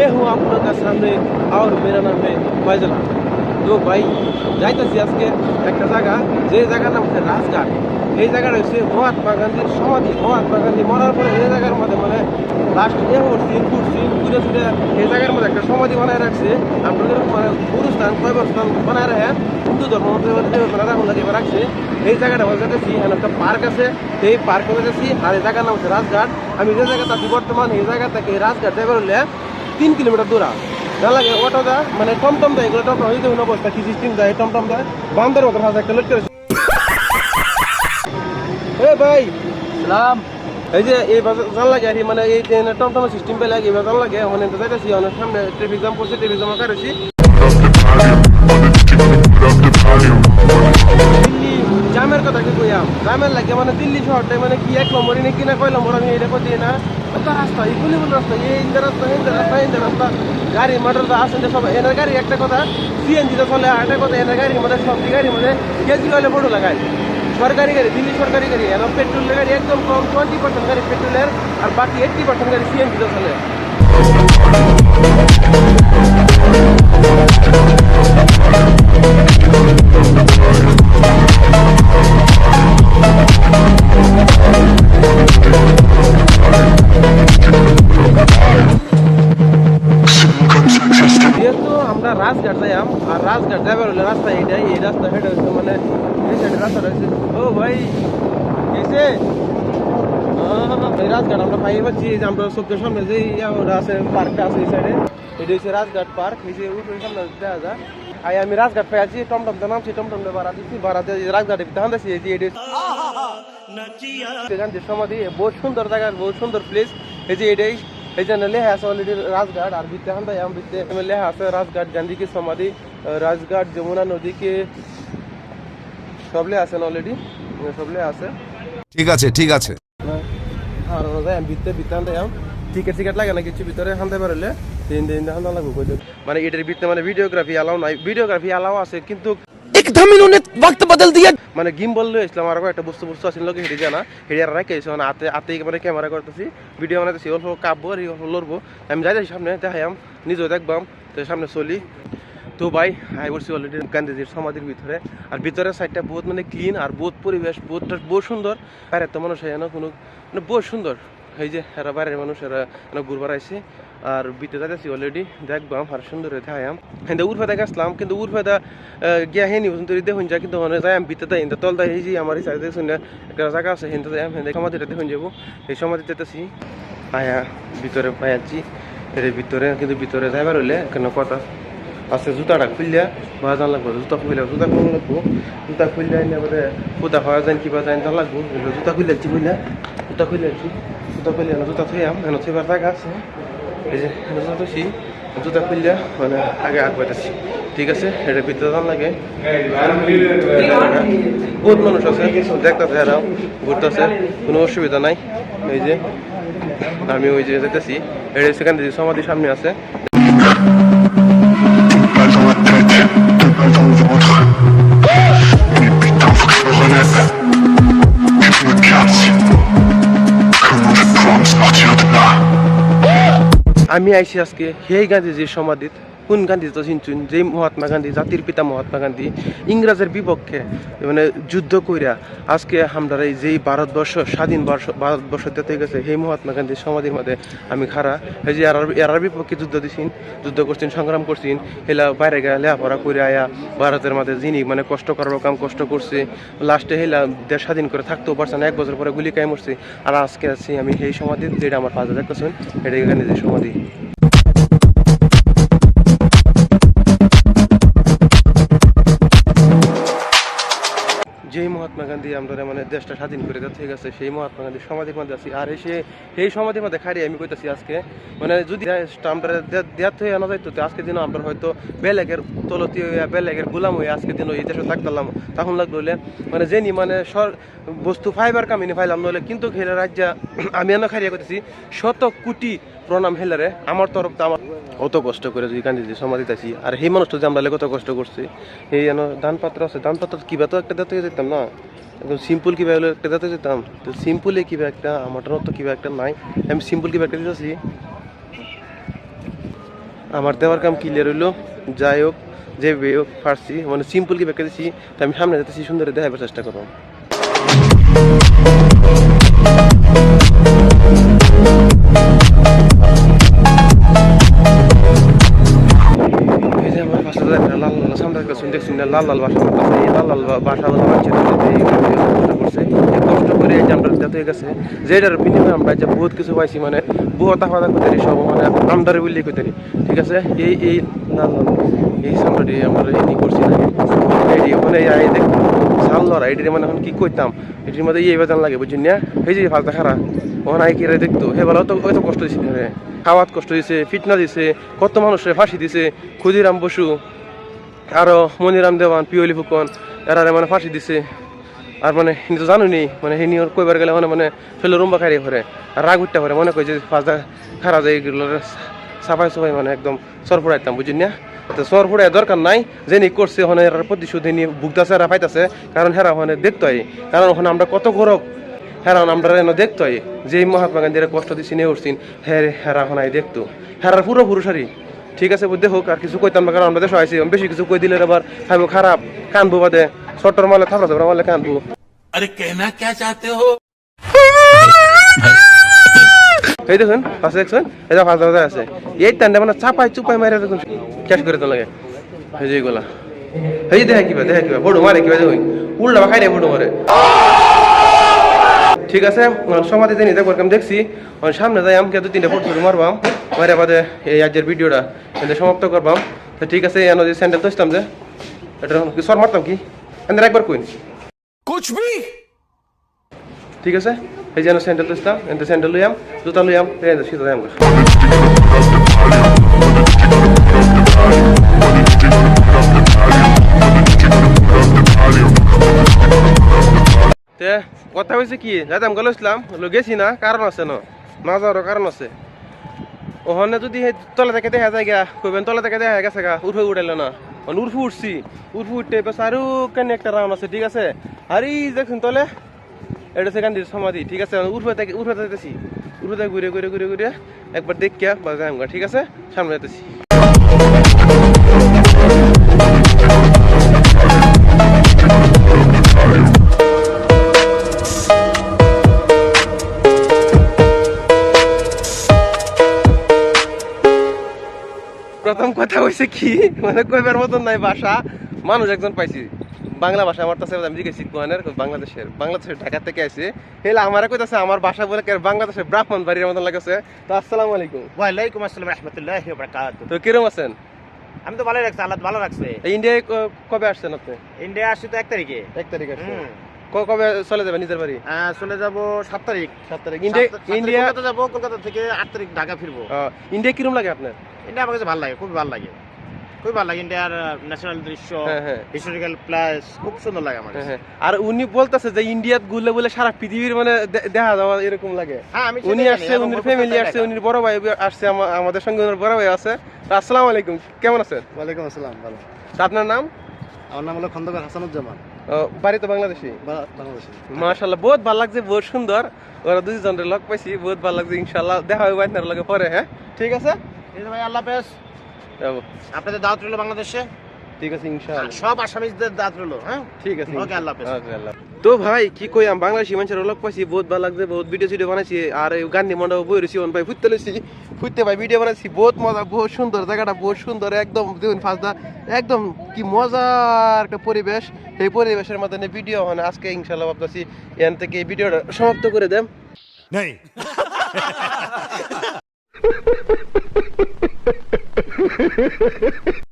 मैं हूँ आप लोगों का सामने और मेरा नाम है फैजल। तो भाई যাইতেছি আজকে একটা জায়গা, যে জায়গার নাম হচ্ছে রাজঘাট। এই জায়গাটা হচ্ছে মহাত্মা গান্ধীর সমাধি। মহাত্মা গান্ধী মরার পরে এই জায়গার মধ্যে মানে লাস্ট ঘুরছি ঘুরে ঘুরে এই জায়গার মধ্যে একটা সমাধি বানায় রাখছে। আপনাদের মানে গুরুস্থান কয়বরস্থান বানায় রাখে হিন্দু ধর্ম রাখছে। এই জায়গাটা মধ্যে যেতেছি, এখানে একটা পার্ক আছে, এই পার্কে যেতেছি। আর এই জায়গার নাম হচ্ছে রাজঘাট। আমি যে জায়গাটা আছি বর্তমান, এই জায়গা থেকে রাজঘাট যাবে হলে 3 কিলোমিটার দূরা না লাগে। অটো দা মানে টমটম দেয়, এগুলো টমটম হইতে অবস্থা কি সিস্টেম দেয়, টমটম দেয় বান্ধের মতো হাজার একটা লোড করে। ভাই সালাম। এই যে এই জান লাগে আর মানে এই টমটমের সিস্টেম পেলে লাগে জান লাগে। মানে যাইতেছি অনেক সামনে ট্রাফিক জ্যাম করছে, ট্রাফিক জ্যাম কাটেছি। দিল্লি জামের কথা কি কইয়াম, জামের লাগে মানে দিল্লি শহরটাই মানে কি 1 নম্বরই নাকি না কয় নম্বর আমি এটা কই দিই না। রাস্তা এগুলি রাস্তা, এই রাস্তা গাড়ি মোটর তো আসেন সব এনার গাড়ি। একটা কথা সিএনজি তো চলে, একটা কথা এনার গাড়ি মানে সব গাড়ি মানে কেজি হলে বড় লাগায়। সরকারি গাড়ি, দিল্লি সরকারি গাড়ি, এখন পেট্রোলের গাড়ি একদম কম, 20% গাড়ি পেট্রোলের, আর বাকি 80% গাড়ি সিএনজি তো চলে। যেহেতু আমরা রাজঘাট যাইম, আর রাজঘাট যাবার হলে রাস্তা এইটাই, এই রাস্তা হেঁটে হচ্ছে মানে এই সাইডে রাস্তা রয়েছে। ও ভাই এসে এই রাজঘাট আমরা পাই পাচ্ছি। এই যে আমরা চোখের সামনে যে আছে পার্কটা আছে এই সাইডে, এটা হচ্ছে রাজঘাট পার্ক। এই যে উপরে সামনে দেখা যায়। আমি রাজঘাট পাই আছি, টমটম নামছি, টমটম ভাড়া দিচ্ছি, ভাড়া দিয়ে রাজঘাটের ভিতরে আনতেছি। এই যে গান্ধীর সমাধি, বহুত সুন্দর জায়গা, বহুত সুন্দর প্লেস। এই যে এটাই, এই জন্য লেখা আছে অলরেডি রাজঘাট। আর ভিতরে হান্দাই ভিতরে লেখা আছে রাজঘাট গান্ধী কি সমাধি, রাজঘাট যমুনা নদীকে সব লেখা আছে অলরেডি, সব লেখা আছে। ঠিক আছে ঠিক আছে। আর ভিতরে ভিতরে হান্দাই টিকিট লাগে না কিছু, ভিতরে হান্দাই পারলে 3 দিন হান্দা লাগবে। মানে এটার ভিতরে মানে ভিডিওগ্রাফি অ্যালাউ নাই, ভিডিওগ্রাফি অ্যালাউ আছে কিন্তু एकदम इन्होंने वक्त बदल दिया। মানে গিম্বল লয়ে আসলাম, আর একটা বস্তু আসলে লোকে হেঁটে যায় না, হেঁটে আর রাখে এসে মানে হাতে মানে ক্যামেরা করতেছি, ভিডিও বানাতেছি, অল্প কাঁপবো আর অল্প লড়বো। আমি যাইতেছি সামনে, দেখাইম নিজেও দেখবাম, তো সামনে চলি। তো ভাই আই বলছি অলরেডি গান্ধীজির সমাধির ভিতরে। আর ভিতরের সাইডটা বহুত মানে ক্লিন, আর বহুত পরিবেশ বহুত সুন্দর। বাইরে তো মানুষ হয় না কোনো, মানে বহুত সুন্দর। এই যে এরা বাইরের মানুষ, এরা ঘুরবার আইসে। আর ভিতরে যাইতেছি অলরেডি, দেখবাম আর সুন্দর দেখাইম। কিন্তু উর্ফেদা গেছিলাম, কিন্তু উর্ফেদা গিয়া হেনি কিন্তু দেখুন যা, কিন্তু যাই আমি ভিতরে দেয় তল দেয়। এই যে আমার এই সাইডে দেখুন একটা জায়গা আছে, হিন্দু যাই সমাধিটা দেখুন যাবো। এই সমাধি যেতেছি আয়া ভিতরে পাই আছি এর ভিতরে, কিন্তু ভিতরে যাইবার হইলে কেন কথা আছে, জুতাটা খুললে বাজান লাগবো, জুতা খুললে জুতা খুলতে লাগবো, জুতা খুললে এবারে কোথা হওয়া যায় কিবা যায় জান লাগবো। জুতা খুললে আছি বুঝলা, জুতা খুললে আছি, জুতা খুললে জুতা থইয়াম, এনে থইবার জায়গা আছে। এই যে জুতা থইছি, জুতা খুললে মানে আগে পাইতেছি। ঠিক আছে, এটার ভিতরে জান লাগে, বহুত মানুষ আছে দেখতেছে, এরাও ঘুরতেছে, কোনো অসুবিধা নাই। এই যে আমি ওই যে যেতেছি, এটা সেখান থেকে সমাধি সামনে আছে। আমি আইছি আজকে সেই গান্ধীজির সমাধিত। কোন গান্ধী তো চিনছুন, যে মহাত্মা গান্ধী, জাতির পিতা মহাত্মা গান্ধী ইংরেজের বিপক্ষে মানে যুদ্ধ কইরা আজকে আমরা এই যেই ভারতবর্ষ স্বাধীন ভারতবর্ষ দিতে গেছে, সেই মহাত্মা গান্ধীর সমাধির মধ্যে আমি খাড়া। এই যে এরার বিপক্ষে যুদ্ধ করছেন, সংগ্রাম করছেন, হেলা বাইরে গেলে লেখাপড়া করে আয়া ভারতের মধ্যে যিনি মানে কষ্ট করার কাম কষ্ট করছে, লাস্টে হেলা দেশ স্বাধীন করে থাকতেও পারছে না, 1 বছর পরে গুলি খাই মরছে। আর আজকে আছি আমি সেই সমাধি, যেটা আমার পাশে দেখতেছেন, এটা গান্ধীজির সমাধি। যেই মহাত্মা গান্ধী আমরা মানে দেশটা স্বাধীন করে ঠিক আছে, সেই মহাত্মা গান্ধীর সমাধির মধ্যে আছি। আর সেই সমাধির মধ্যে খাড়ি আমি কইতাছি আজকে, মানে যদি আমরা দেয়াত হয়ে আনা যাইতো, আজকে দিন আমরা হয়তো বেলেগের তলতি হইয়া বেলেগের গোলাম হয়ে আজকে দিন এই দেশে থাকতাম, তখন লাগলো হলে মানে জেনি মানে বস্তু ফাইবার কামিনি ফাইলাম নলে। কিন্তু হেলে রাজ্য আমি এনে খারিয়া করতেছি, 100 কোটি প্রণাম হেলারে আমার তরফ। আমার অত কষ্ট করে যদি গান্ধীজি সমাধিতে আছি, আর সেই মানুষটা যে আমরা কত কষ্ট করছি। এই দান পাত্র আছে, দান পাত্র কিবা তো একটা দিতে যেতাম না, একদম সিম্পল কিবা হলো একটা দিতে যেতাম। তো সিম্পলে কিবা একটা, আমার তো কিবা একটা নাই, আমি সিম্পল কিবা একটা দিতেছি। আমার দেওয়ার কাম ক্লিয়ার হইলো। যাই হোক, যে হোক পারছি, মানে সিম্পল কি ব্যাখ্যা দিচ্ছি, তো আমি সামনে যেতেছি, সুন্দর দেখাবার চেষ্টা করবো। এই যে আমার বাসা লাল লাল সামনে দেখছি না, লাল লাল বাসা করতেছে। এই লাল লাল বাসা করছে, কষ্ট করে এই যে আমরা যাতে হয়ে গেছে, যেটার বিনিময়ে আমরা যে বহুত কিছু পাইছি, মানে বহুত আলাদা করতে সব, মানে আমদারে বললে করতে। ঠিক আছে, এই এই লাল লাল এই সামনে আমরা এই করছি না, মানে দেখ সাল লড়া এটি, মানে এখন কি করতাম এটির মধ্যে এই বেতন লাগে, বুঝছেন না? এই যে ফালতা খারা ওখানে আই কিরে দেখতো, হে বলো তো ওই তো কষ্ট দিচ্ছে রে, খাওয়াত কষ্ট দিছে, ফিটনা দিছে, কত মানুষের ফাঁসি দিছে, ক্ষুদিরাম বসু, আরো মনিরাম দেওয়ান, পিওলি ফুকন, এরা মানে ফাঁসি দিছে। আর মানে হিনি তো জানো নি, মানে হিনি ওর কইবার গেলে মানে ফেলে রুম্বা খাইয়ে ঘরে, আর রাগ উঠতে পারে, মনে করি যে ফাঁসটা খারা যায়, এগুলো সাফাই সাফাই মানে একদম সর ফুড়াইতাম, বুঝছেন না? তো সর ফুড়াই দরকার নাই, যে নি করছে ওখানে এরা প্রতিশোধ নিয়ে ভুগতেছে, এরা পাইতেছে, কারণ হেরা ওখানে দেখতে হয়, কারণ ওখানে আমরা কত গৌরব, হেরান আমরা দেখতে হয় যে মহাত্মা গান্ধীরা কষ্ট দিচ্ছি নিয়ে উঠছেন, হেরা ওখানে দেখতো, হেরার পুরো পুরুষারি। ঠিক আছে, বুঝতে হোক, আর কিছু কইতাম না, কারণ আমরা দেশ আইসি, বেশি কিছু কই দিলে আবার খাইব খারাপ, কানবো বাদে, ছোট্টর মালে থাপড়া থাপড়া মালে কানবো। अरे कहना क्या चाहते हो? এই দেখুন পাশে দেখছেন, এটা ফাঁস বাজার আছে, এই টান্ডা মানে চাপাই চুপাই মারে দেখুন ক্যাশ করে তো লাগে। এই যে এগুলা এই যে দেখা কিবা বড় মারে কিবা দেখুন, উল্টা বা খাই নাই বড় মারে। ঠিক আছে, সমাধি জানি দেখবার আমি দেখছি, সামনে যাই আমি 2-3টা ফটো মারবাম, মারে বাদে এই আজকের ভিডিওটা এটা সমাপ্ত করবাম। তো ঠিক আছে, এনে যে স্যান্ডেল তো ইসলাম যে এটা সর মারতাম কি এদের একবার কইন कुछ भी ঠিক আছে, এই যেন স্যান্ডেল তো ইসলাম, এতে স্যান্ডেল লইয়াম, জুতা লইয়াম, শীত লইয়াম। কথা হয়েছে কি, যাইতাম গেল ইসলাম গেছি না, কারণ আছে না যাওয়ারও কারণ আছে। ওখানে যদি তলে থেকে দেখা যায় গা, কইবেন তলে থেকে দেখা গেছে গা, উঠে উঠাইলো না, উর্ফু উঠছি, উর্ফু উঠতে এবার আরো কেন একটা রাউন আছে। ঠিক আছে, আর এই দেখছেন তলে এটা হচ্ছে গান্ধীর সমাধি। ঠিক আছে, উর্ফে থেকে যেতেছি, উর্ফে থেকে ঘুরে ঘুরে ঘুরে ঘুরে একবার দেখিয়া বা যাই। ঠিক আছে, সামনে যেতেছি। প্রথম কথা হয়েছে কি, মানে কইবার মতন নাই ভাষা, মানুষ একজন পাইছি বাংলা ভাষা আমার কাছে, আমি জিজ্ঞেস বাংলাদেশের ঢাকা থেকে আসে, হেলে আমার কইতাছে আমার ভাষা বলে বাংলাদেশের ব্রাহ্মণবাড়ির মতন লাগছে। তো আসসালামু আলাইকুম। ওয়ালাইকুম আসসালাম রাহমাতুল্লাহি ওয়া বারাকাতুহু। তো কিরকম আছেন? আমি তো ভালোই রাখছি, আল্লাহ ভালো রাখছে। ইন্ডিয়ায় কবে আসছেন আপনি? ইন্ডিয়া আসছি তো 1 তারিখে। 1 তারিখ আসছেন। কবে চলে যাবেন নিজের বাড়ি? চলে যাব 7 তারিখ। 7 তারিখ ইন্ডিয়া কলকাতা যাব, কলকাতা থেকে 8 তারিখ ঢাকা ফিরবো। ইন্ডিয়া কিরকম লাগে আপনার? ইন্ডিয়া আমার কাছে ভালো লাগে, খুবই ভালো লাগে, খুবই ভালো লাগে। ইন্ডিয়ার ন্যাশনাল দৃশ্য, হিস্টোরিক্যাল প্লেস খুব সুন্দর লাগে আমার কাছে। আর উনি বলতেছে যে ইন্ডিয়াত ঘুরলে বলে সারা পৃথিবীর মানে দেখা যাওয়া এরকম লাগে। হ্যাঁ, আমি উনি আসছে, উনির ফ্যামিলি আসছে, উনির বড় ভাই আসছে, আমাদের সঙ্গে উনার বড় ভাই আছে। আসসালামু আলাইকুম, কেমন আছেন? ওয়ালাইকুম আসসালাম, ভালো। আপনার নাম? আমার নাম হলো খন্দকার হাসানুজ্জামান, বাড়ি তো বাংলাদেশি? বাংলাদেশি। মাশাআল্লাহ, বহুত ভালো লাগছে, বহুত সুন্দর। ওরা দুইজনের লগ পাইছি, বহুত ভালো লাগছে। ইনশাআল্লাহ দেখা হবে আপনার লগে পরে। হ্যাঁ, ঠিক আছে ভাই, আল্লাহ হাফেজ। আপনাদের দাওয়াত রইল বাংলাদেশে। ঠিক আছে, ইনশাআল্লাহ সব আসামিদের দাওয়াত রইল। হ্যাঁ, ঠিক আছে, ওকে, আল্লাহ হাফেজ। তো ভাই কি কই, আমি বাংলাদেশি মানুষের লগ পাইছি, বহুত ভালো লাগছে, বহুত ভিডিও বানাইছি। আর এই গান্ধী মণ্ডপ বই রয়েছি ভাই, ফুটতে ভাই ভিডিও বানাইছি, বহুত মজা, বহুত সুন্দর জায়গাটা, বহুত সুন্দর একদম। দেখুন ফাঁসদা একদম কি মজার একটা পরিবেশ, এই পরিবেশের মাধ্যমে ভিডিও হয় আজকে। ইনশাআল্লাহ ভাবতেছি এখান থেকে এই ভিডিওটা সমাপ্ত করে দেন।